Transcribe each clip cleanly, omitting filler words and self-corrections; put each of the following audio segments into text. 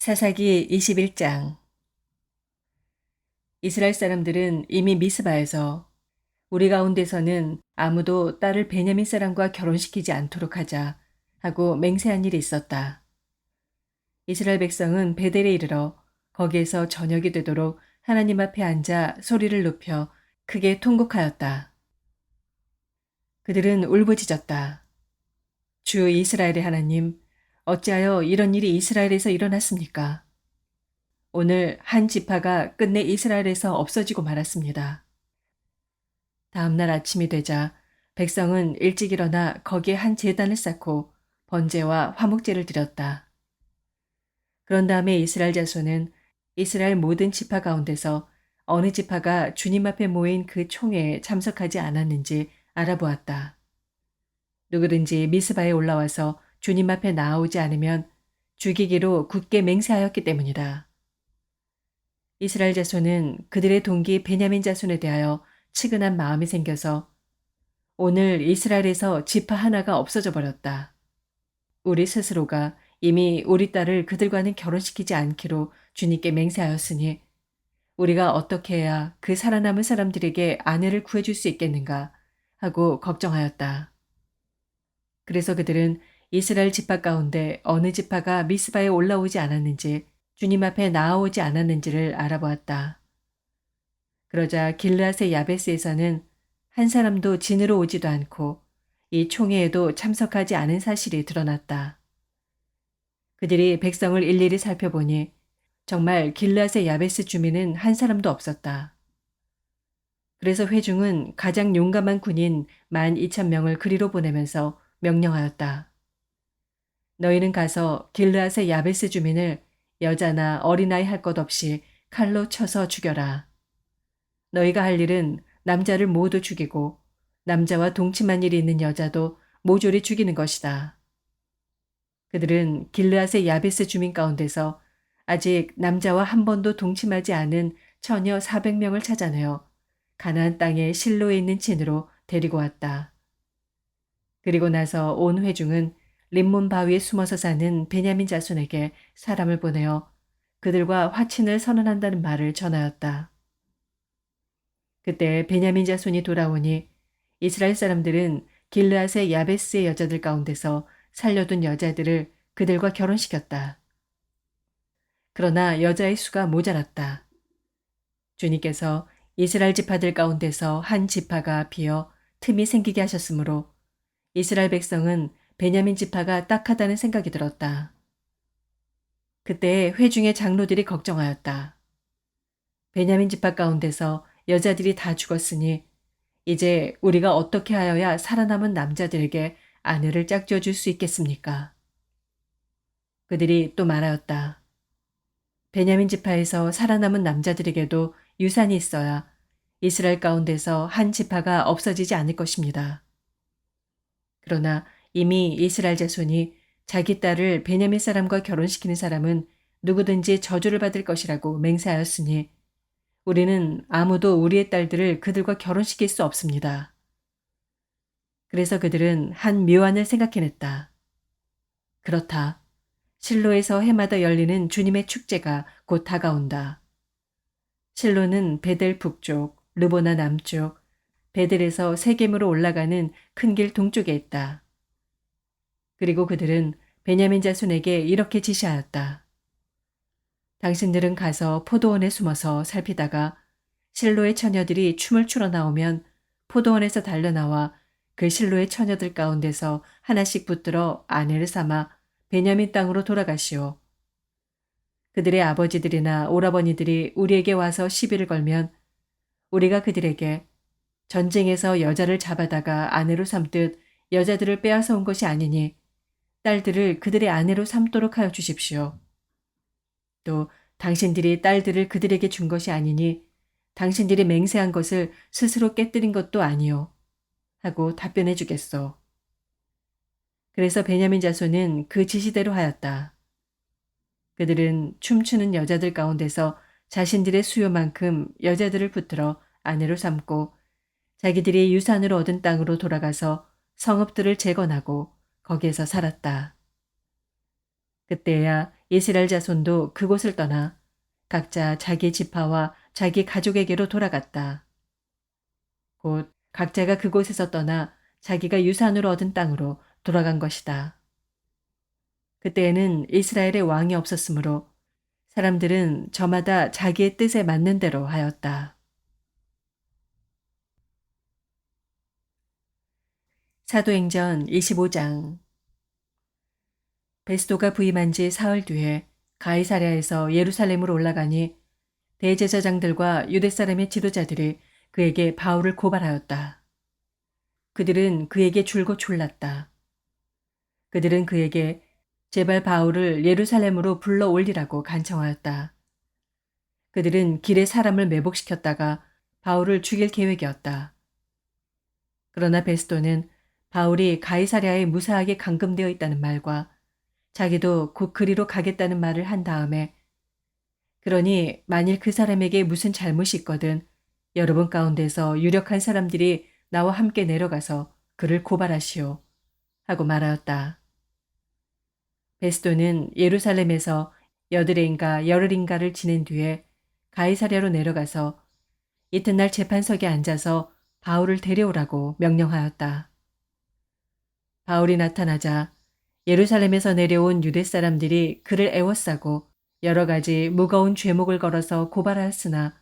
사사기 21장. 이스라엘 사람들은 이미 미스바에서 우리 가운데서는 아무도 딸을 베냐민 사람과 결혼시키지 않도록 하자 하고 맹세한 일이 있었다. 이스라엘 백성은 베델에 이르러 거기에서 저녁이 되도록 하나님 앞에 앉아 소리를 높여 크게 통곡하였다. 그들은 울부짖었다. 주 이스라엘의 하나님, 어찌하여 이런 일이 이스라엘에서 일어났습니까? 오늘 한 지파가 끝내 이스라엘에서 없어지고 말았습니다. 다음 날 아침이 되자 백성은 일찍 일어나 거기에 한 제단을 쌓고 번제와 화목제를 드렸다. 그런 다음에 이스라엘 자손은 이스라엘 모든 지파 가운데서 어느 지파가 주님 앞에 모인 그 총회에 참석하지 않았는지 알아보았다. 누구든지 미스바에 올라와서 주님 앞에 나오지 않으면 죽이기로 굳게 맹세하였기 때문이다. 이스라엘 자손은 그들의 동기 베냐민 자손에 대하여 측은한 마음이 생겨서 오늘 이스라엘에서 지파 하나가 없어져 버렸다. 우리 스스로가 이미 우리 딸을 그들과는 결혼시키지 않기로 주님께 맹세하였으니 우리가 어떻게 해야 그 살아남은 사람들에게 아내를 구해줄 수 있겠는가 하고 걱정하였다. 그래서 그들은 이스라엘 지파 가운데 어느 지파가 미스바에 올라오지 않았는지 주님 앞에 나아오지 않았는지를 알아보았다. 그러자 길르앗의 야베스에서는 한 사람도 진으로 오지도 않고 이 총회에도 참석하지 않은 사실이 드러났다. 그들이 백성을 일일이 살펴보니 정말 길르앗의 야베스 주민은 한 사람도 없었다. 그래서 회중은 가장 용감한 군인 12,000명을 그리로 보내면서 명령하였다. 너희는 가서 길르앗의 야베스 주민을 여자나 어린아이 할 것 없이 칼로 쳐서 죽여라. 너희가 할 일은 남자를 모두 죽이고 남자와 동침한 일이 있는 여자도 모조리 죽이는 것이다. 그들은 길르앗의 야베스 주민 가운데서 아직 남자와 한 번도 동침하지 않은 처녀 400명을 찾아내어 가나안 땅의 실로에 있는 진으로 데리고 왔다. 그리고 나서 온 회중은 림몬 바위에 숨어서 사는 베냐민 자손에게 사람을 보내어 그들과 화친을 선언한다는 말을 전하였다. 그때 베냐민 자손이 돌아오니 이스라엘 사람들은 길르앗의 야베스의 여자들 가운데서 살려둔 여자들을 그들과 결혼시켰다. 그러나 여자의 수가 모자랐다. 주님께서 이스라엘 지파들 가운데서 한 지파가 비어 틈이 생기게 하셨으므로 이스라엘 백성은 베냐민 지파가 딱하다는 생각이 들었다. 그때 회중의 장로들이 걱정하였다. 베냐민 지파 가운데서 여자들이 다 죽었으니 이제 우리가 어떻게 하여야 살아남은 남자들에게 아내를 짝지어 줄 수 있겠습니까? 그들이 또 말하였다. 베냐민 지파에서 살아남은 남자들에게도 유산이 있어야 이스라엘 가운데서 한 지파가 없어지지 않을 것입니다. 그러나 이미 이스라엘 자손이 자기 딸을 베냐민 사람과 결혼시키는 사람은 누구든지 저주를 받을 것이라고 맹세하였으니 우리는 아무도 우리의 딸들을 그들과 결혼시킬 수 없습니다. 그래서 그들은 한 묘안을 생각해냈다. 그렇다. 실로에서 해마다 열리는 주님의 축제가 곧 다가온다. 실로는 베델 북쪽, 르보나 남쪽, 베델에서 세겜으로 올라가는 큰 길 동쪽에 있다. 그리고 그들은 베냐민 자손에게 이렇게 지시하였다. 당신들은 가서 포도원에 숨어서 살피다가 실로의 처녀들이 춤을 추러 나오면 포도원에서 달려나와 그 실로의 처녀들 가운데서 하나씩 붙들어 아내를 삼아 베냐민 땅으로 돌아가시오. 그들의 아버지들이나 오라버니들이 우리에게 와서 시비를 걸면 우리가 그들에게 전쟁에서 여자를 잡아다가 아내로 삼듯 여자들을 빼앗아 온 것이 아니니 딸들을 그들의 아내로 삼도록 하여 주십시오. 또 당신들이 딸들을 그들에게 준 것이 아니니 당신들이 맹세한 것을 스스로 깨뜨린 것도 아니요. 하고 답변해 주겠소. 그래서 베냐민 자손은 그 지시대로 하였다. 그들은 춤추는 여자들 가운데서 자신들의 수요만큼 여자들을 붙들어 아내로 삼고 자기들이 유산으로 얻은 땅으로 돌아가서 성읍들을 재건하고 거기에서 살았다. 그때야 이스라엘 자손도 그곳을 떠나 각자 자기 지파와 자기 가족에게로 돌아갔다. 곧 각자가 그곳에서 떠나 자기가 유산으로 얻은 땅으로 돌아간 것이다. 그때에는 이스라엘의 왕이 없었으므로 사람들은 저마다 자기의 뜻에 맞는 대로 하였다. 사도행전 25장. 베스도가 부임한 지 사흘 뒤에 가이사랴에서 예루살렘으로 올라가니 대제사장들과 유대 사람의 지도자들이 그에게 바울을 고발하였다. 그들은 그에게 줄곧 졸랐다. 그들은 그에게 제발 바울을 예루살렘으로 불러 올리라고 간청하였다. 그들은 길에 사람을 매복시켰다가 바울을 죽일 계획이었다. 그러나 베스도는 바울이 가이사랴에 무사하게 감금되어 있다는 말과 자기도 곧 그리로 가겠다는 말을 한 다음에 그러니 만일 그 사람에게 무슨 잘못이 있거든 여러분 가운데서 유력한 사람들이 나와 함께 내려가서 그를 고발하시오 하고 말하였다. 베스도는 예루살렘에서 여드레인가 열흘인가를 지낸 뒤에 가이사랴로 내려가서 이튿날 재판석에 앉아서 바울을 데려오라고 명령하였다. 바울이 나타나자 예루살렘에서 내려온 유대 사람들이 그를 애워싸고 여러 가지 무거운 죄목을 걸어서 고발하였으나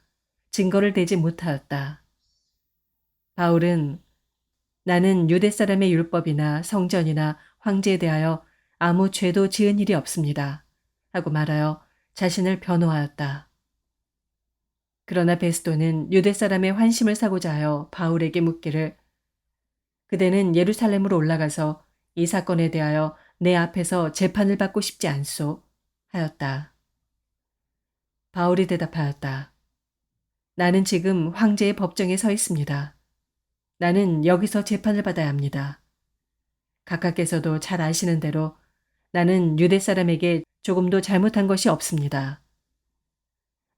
증거를 대지 못하였다. 바울은 나는 유대 사람의 율법이나 성전이나 황제에 대하여 아무 죄도 지은 일이 없습니다. 하고 말하여 자신을 변호하였다. 그러나 베스도는 유대 사람의 환심을 사고자 하여 바울에게 묻기를 그대는 예루살렘으로 올라가서 이 사건에 대하여 내 앞에서 재판을 받고 싶지 않소 하였다. 바울이 대답하였다. 나는 지금 황제의 법정에 서 있습니다. 나는 여기서 재판을 받아야 합니다. 각하께서도 잘 아시는 대로 나는 유대 사람에게 조금도 잘못한 것이 없습니다.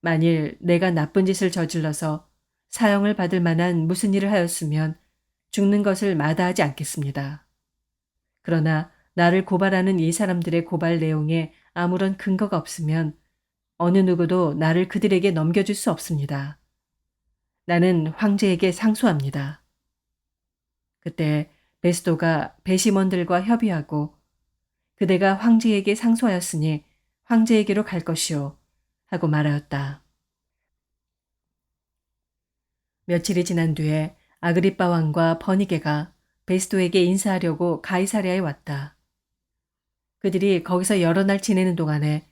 만일 내가 나쁜 짓을 저질러서 사형을 받을 만한 무슨 일을 하였으면 죽는 것을 마다하지 않겠습니다. 그러나 나를 고발하는 이 사람들의 고발 내용에 아무런 근거가 없으면 어느 누구도 나를 그들에게 넘겨줄 수 없습니다. 나는 황제에게 상소합니다. 그때 베스도가 배심원들과 협의하고 그대가 황제에게 상소하였으니 황제에게로 갈 것이오 하고 말하였다. 며칠이 지난 뒤에 아그리빠 왕과 버니게가 베스도에게 인사하려고 가이사랴에 왔다. 그들이 거기서 여러 날 지내는 동안에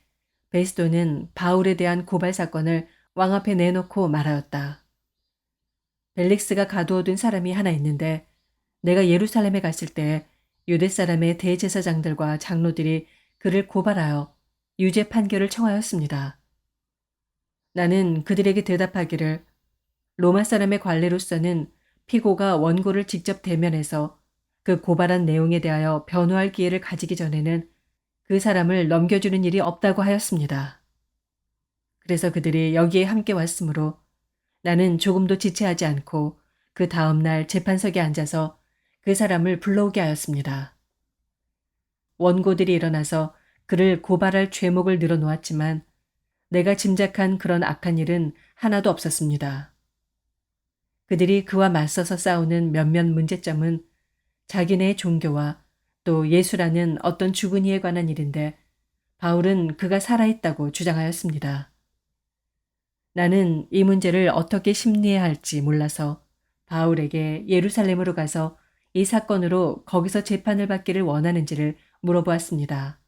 베스도는 바울에 대한 고발 사건을 왕 앞에 내놓고 말하였다. 벨릭스가 가두어둔 사람이 하나 있는데 내가 예루살렘에 갔을 때 유대 사람의 대제사장들과 장로들이 그를 고발하여 유죄 판결을 청하였습니다. 나는 그들에게 대답하기를 로마 사람의 관례로서는 피고가 원고를 직접 대면해서 그 고발한 내용에 대하여 변호할 기회를 가지기 전에는 그 사람을 넘겨주는 일이 없다고 하였습니다. 그래서 그들이 여기에 함께 왔으므로 나는 조금도 지체하지 않고 그 다음날 재판석에 앉아서 그 사람을 불러오게 하였습니다. 원고들이 일어나서 그를 고발할 죄목을 늘어놓았지만 내가 짐작한 그런 악한 일은 하나도 없었습니다. 그들이 그와 맞서서 싸우는 몇몇 문제점은 자기네의 종교와 또 예수라는 어떤 죽은 이에 관한 일인데 바울은 그가 살아있다고 주장하였습니다. 나는 이 문제를 어떻게 심리해야 할지 몰라서 바울에게 예루살렘으로 가서 이 사건으로 거기서 재판을 받기를 원하는지를 물어보았습니다.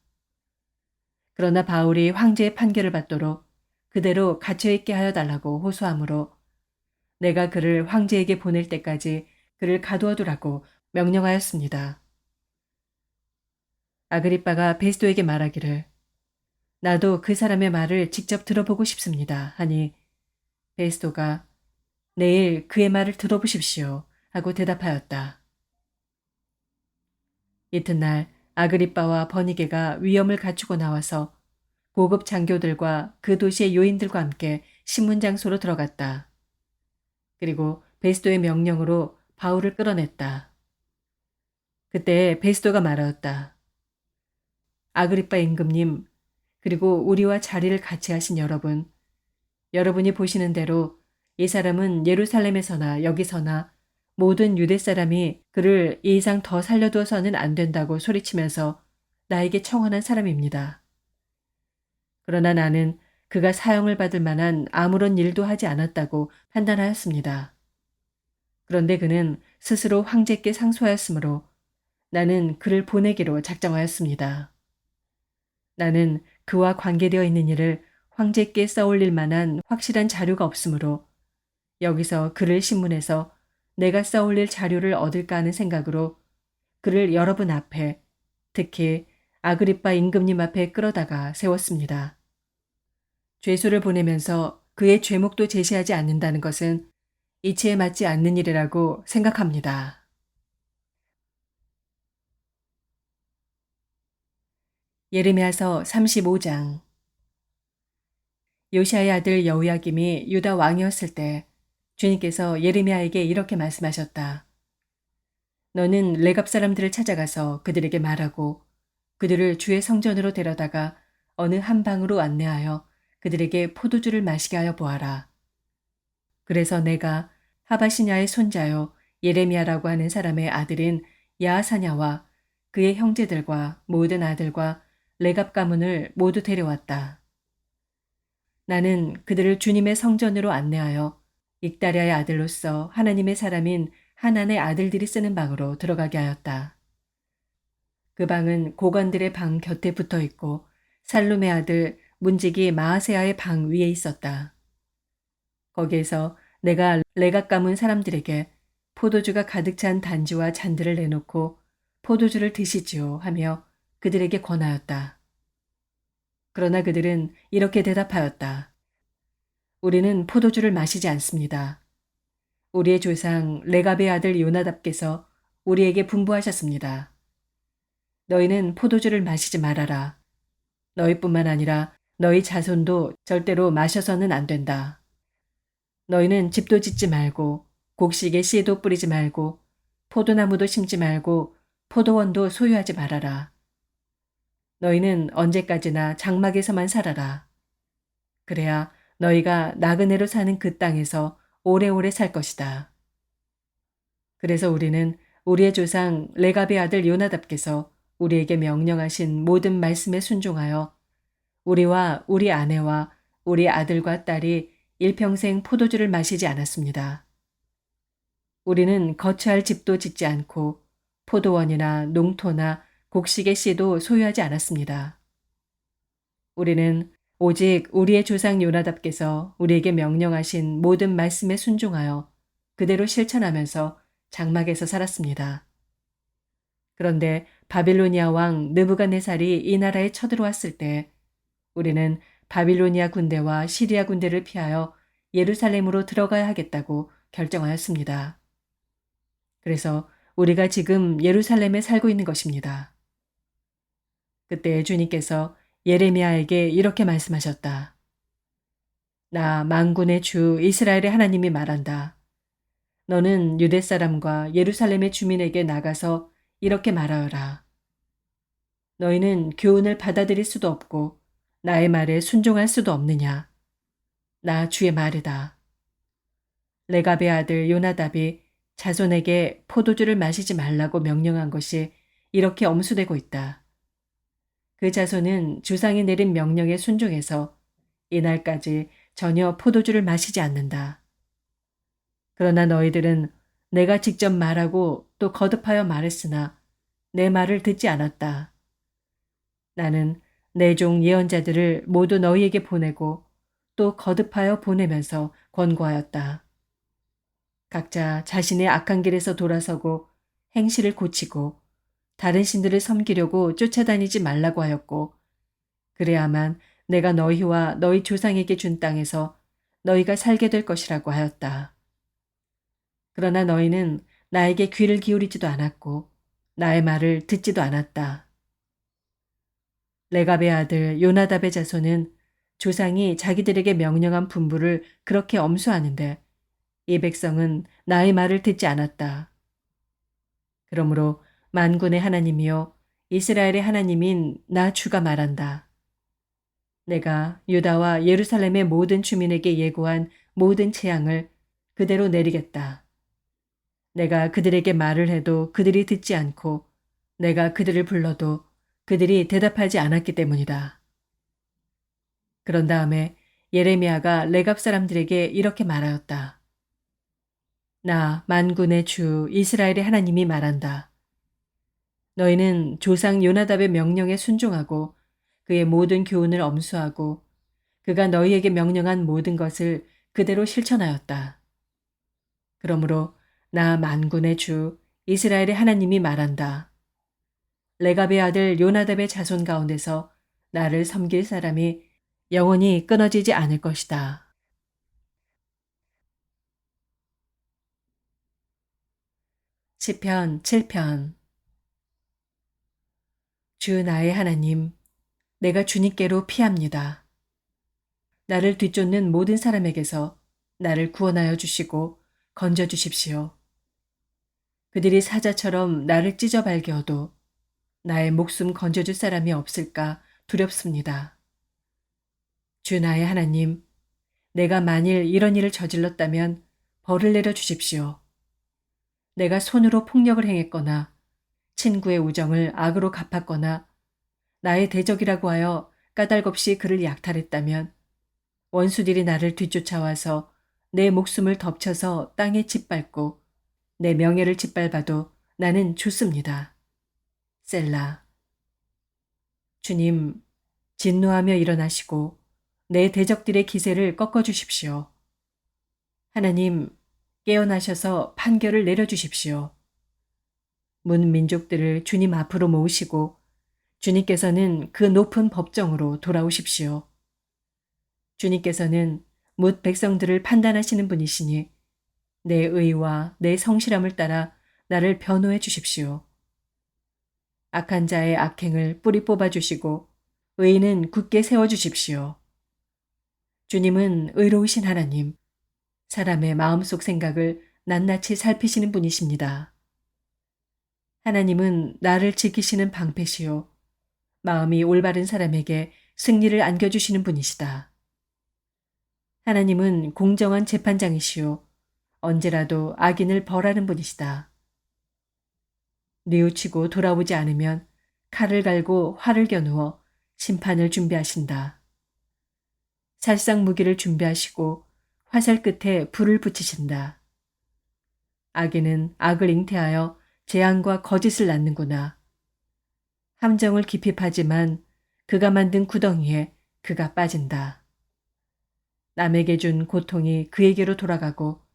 그러나 바울이 황제의 판결을 받도록 그대로 갇혀있게 하여 달라고 호소하므로 내가 그를 황제에게 보낼 때까지 그를 가두어두라고 명령하였습니다. 아그리빠가 베스도에게 말하기를 나도 그 사람의 말을 직접 들어보고 싶습니다 하니 베스도가 내일 그의 말을 들어보십시오 하고 대답하였다. 이튿날 아그리빠와 버니게가 위엄을 갖추고 나와서 고급 장교들과 그 도시의 요인들과 함께 신문장소로 들어갔다. 그리고 베스도의 명령으로 바울을 끌어냈다. 그때 베스도가 말하였다. 아그리빠 임금님, 그리고 우리와 자리를 같이 하신 여러분, 여러분이 보시는 대로 이 사람은 예루살렘에서나 여기서나 모든 유대 사람이 그를 이 이상 더 살려두어서는 안 된다고 소리치면서 나에게 청혼한 사람입니다. 그러나 나는 그가 사형을 받을 만한 아무런 일도 하지 않았다고 판단하였습니다. 그런데 그는 스스로 황제께 상소하였으므로 나는 그를 보내기로 작정하였습니다. 나는 그와 관계되어 있는 일을 황제께 써올릴 만한 확실한 자료가 없으므로 여기서 그를 신문해서 내가 써올릴 자료를 얻을까 하는 생각으로 그를 여러분 앞에, 특히 아그리빠 임금님 앞에 끌어다가 세웠습니다. 죄수를 보내면서 그의 죄목도 제시하지 않는다는 것은 이치에 맞지 않는 일이라고 생각합니다. 예레미야서 35장. 요시아의 아들 여호야김이 유다 왕이었을 때 주님께서 예레미야에게 이렇게 말씀하셨다. 너는 레갑 사람들을 찾아가서 그들에게 말하고 그들을 주의 성전으로 데려다가 어느 한 방으로 안내하여 그들에게 포도주를 마시게 하여 보아라. 그래서 내가 하바시냐의 손자요 예레미야라고 하는 사람의 아들인 야하사냐와 그의 형제들과 모든 아들과 레갑 가문을 모두 데려왔다. 나는 그들을 주님의 성전으로 안내하여 익다랴의 아들로서 하나님의 사람인 하난의 아들들이 쓰는 방으로 들어가게 하였다. 그 방은 고관들의 방 곁에 붙어 있고 살룸의 아들 문지기 마아세아의 방 위에 있었다. 거기에서 내가 레각 가문 사람들에게 포도주가 가득 찬 단지와 잔들을 내놓고 포도주를 드시지요 하며 그들에게 권하였다. 그러나 그들은 이렇게 대답하였다. 우리는 포도주를 마시지 않습니다. 우리의 조상 레갑의 아들 요나답께서 우리에게 분부하셨습니다. 너희는 포도주를 마시지 말아라. 너희뿐만 아니라 너희 자손도 절대로 마셔서는 안 된다. 너희는 집도 짓지 말고 곡식에 씨도 뿌리지 말고 포도나무도 심지 말고 포도원도 소유하지 말아라. 너희는 언제까지나 장막에서만 살아라. 그래야 너희가 나그네로 사는 그 땅에서 오래오래 살 것이다. 그래서 우리는 우리의 조상 레갑의 아들 요나답께서 우리에게 명령하신 모든 말씀에 순종하여 우리와 우리 아내와 우리 아들과 딸이 일평생 포도주를 마시지 않았습니다. 우리는 거처할 집도 짓지 않고 포도원이나 농토나 곡식의 씨도 소유하지 않았습니다. 우리는 오직 우리의 조상 요나답께서 우리에게 명령하신 모든 말씀에 순종하여 그대로 실천하면서 장막에서 살았습니다. 그런데 바빌로니아 왕 느부갓네살이 이 나라에 쳐들어왔을 때 우리는 바빌로니아 군대와 시리아 군대를 피하여 예루살렘으로 들어가야 하겠다고 결정하였습니다. 그래서 우리가 지금 예루살렘에 살고 있는 것입니다. 그때 주님께서 예레미야에게 이렇게 말씀하셨다. 나 만군의 주 이스라엘의 하나님이 말한다. 너는 유대 사람과 예루살렘의 주민에게 나가서 이렇게 말하여라. 너희는 교훈을 받아들일 수도 없고 나의 말에 순종할 수도 없느냐. 나 주의 말이다. 레갑의 아들 요나답이 자손에게 포도주를 마시지 말라고 명령한 것이 이렇게 엄수되고 있다. 그 자손은 주상이 내린 명령에 순종해서 이날까지 전혀 포도주를 마시지 않는다. 그러나 너희들은 내가 직접 말하고 또 거듭하여 말했으나 내 말을 듣지 않았다. 나는 내 종 예언자들을 모두 너희에게 보내고 또 거듭하여 보내면서 권고하였다. 각자 자신의 악한 길에서 돌아서고 행실을 고치고 다른 신들을 섬기려고 쫓아다니지 말라고 하였고 그래야만 내가 너희와 너희 조상에게 준 땅에서 너희가 살게 될 것이라고 하였다. 그러나 너희는 나에게 귀를 기울이지도 않았고 나의 말을 듣지도 않았다. 레갑의 아들 요나답의 자손은 조상이 자기들에게 명령한 분부를 그렇게 엄수하는데 이 백성은 나의 말을 듣지 않았다. 그러므로 만군의 하나님이요 이스라엘의 하나님인 나 주가 말한다. 내가 유다와 예루살렘의 모든 주민에게 예고한 모든 재앙을 그대로 내리겠다. 내가 그들에게 말을 해도 그들이 듣지 않고 내가 그들을 불러도 그들이 대답하지 않았기 때문이다. 그런 다음에 예레미야가 레갑 사람들에게 이렇게 말하였다. 나 만군의 주 이스라엘의 하나님이 말한다. 너희는 조상 요나답의 명령에 순종하고 그의 모든 교훈을 엄수하고 그가 너희에게 명령한 모든 것을 그대로 실천하였다. 그러므로 나 만군의 주 이스라엘의 하나님이 말한다. 레갑의 아들 요나답의 자손 가운데서 나를 섬길 사람이 영원히 끊어지지 않을 것이다. 시편 7편. 주 나의 하나님, 내가 주님께로 피합니다. 나를 뒤쫓는 모든 사람에게서 나를 구원하여 주시고 건져 주십시오. 그들이 사자처럼 나를 찢어 발겨도 나의 목숨 건져줄 사람이 없을까 두렵습니다. 주 나의 하나님, 내가 만일 이런 일을 저질렀다면 벌을 내려 주십시오. 내가 손으로 폭력을 행했거나 친구의 우정을 악으로 갚았거나 나의 대적이라고 하여 까닭없이 그를 약탈했다면 원수들이 나를 뒤쫓아와서 내 목숨을 덮쳐서 땅에 짓밟고 내 명예를 짓밟아도 나는 좋습니다. 셀라. 주님, 진노하며 일어나시고 내 대적들의 기세를 꺾어주십시오. 하나님, 깨어나셔서 판결을 내려주십시오. 문 민족들을 주님 앞으로 모으시고 주님께서는 그 높은 법정으로 돌아오십시오. 주님께서는 뭇 백성들을 판단하시는 분이시니 내 의와 내 성실함을 따라 나를 변호해 주십시오. 악한 자의 악행을 뿌리 뽑아주시고 의인은 굳게 세워주십시오. 주님은 의로우신 하나님, 사람의 마음속 생각을 낱낱이 살피시는 분이십니다. 하나님은 나를 지키시는 방패시요 마음이 올바른 사람에게 승리를 안겨주시는 분이시다. 하나님은 공정한 재판장이시요 언제라도 악인을 벌하는 분이시다. 뉘우치고 돌아오지 않으면 칼을 갈고 활을 겨누어 심판을 준비하신다. 살상 무기를 준비하시고 화살 끝에 불을 붙이신다. 악인은 악을 잉태하여 재앙과 거짓을 낳는구나. 함정을 깊이 파지만 그가 만든 구덩이에 그가 빠진다. 남에게 준 고통이 그에게로 돌아가고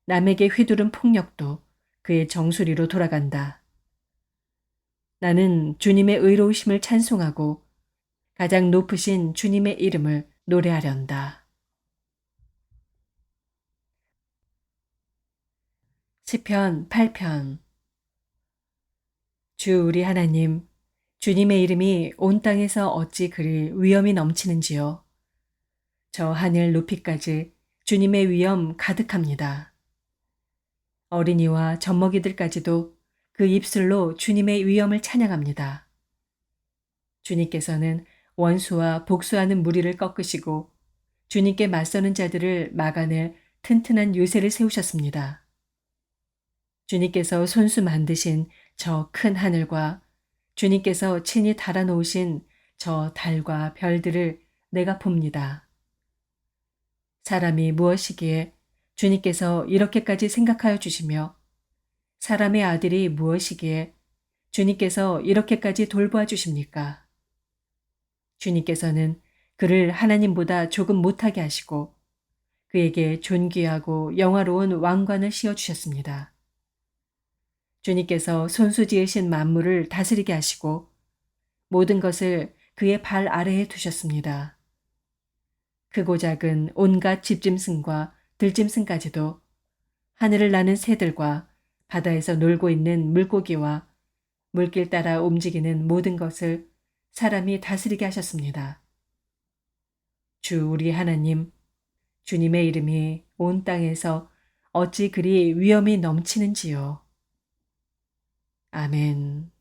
남에게 휘두른 폭력도 그의 정수리로 돌아간다. 나는 주님의 의로우심을 찬송하고 가장 높으신 주님의 이름을 노래하련다. 시편 8편. 주 우리 하나님, 주님의 이름이 온 땅에서 어찌 그리 위엄이 넘치는지요. 저 하늘 높이까지 주님의 위엄 가득합니다. 어린이와 젖먹이들까지도 그 입술로 주님의 위엄을 찬양합니다. 주님께서는 원수와 복수하는 무리를 꺾으시고 주님께 맞서는 자들을 막아낼 튼튼한 요새를 세우셨습니다. 주님께서 손수 만드신 저 큰 하늘과 주님께서 친히 달아놓으신 저 달과 별들을 내가 봅니다. 사람이 무엇이기에 주님께서 이렇게까지 생각하여 주시며 사람의 아들이 무엇이기에 주님께서 이렇게까지 돌보아 주십니까? 주님께서는 그를 하나님보다 조금 못하게 하시고 그에게 존귀하고 영화로운 왕관을 씌워주셨습니다. 주님께서 손수 지으신 만물을 다스리게 하시고 모든 것을 그의 발 아래에 두셨습니다. 크고 작은 온갖 집짐승과 들짐승까지도 하늘을 나는 새들과 바다에서 놀고 있는 물고기와 물길 따라 움직이는 모든 것을 사람이 다스리게 하셨습니다. 주 우리 하나님, 주님의 이름이 온 땅에서 어찌 그리 위엄이 넘치는지요. 아멘.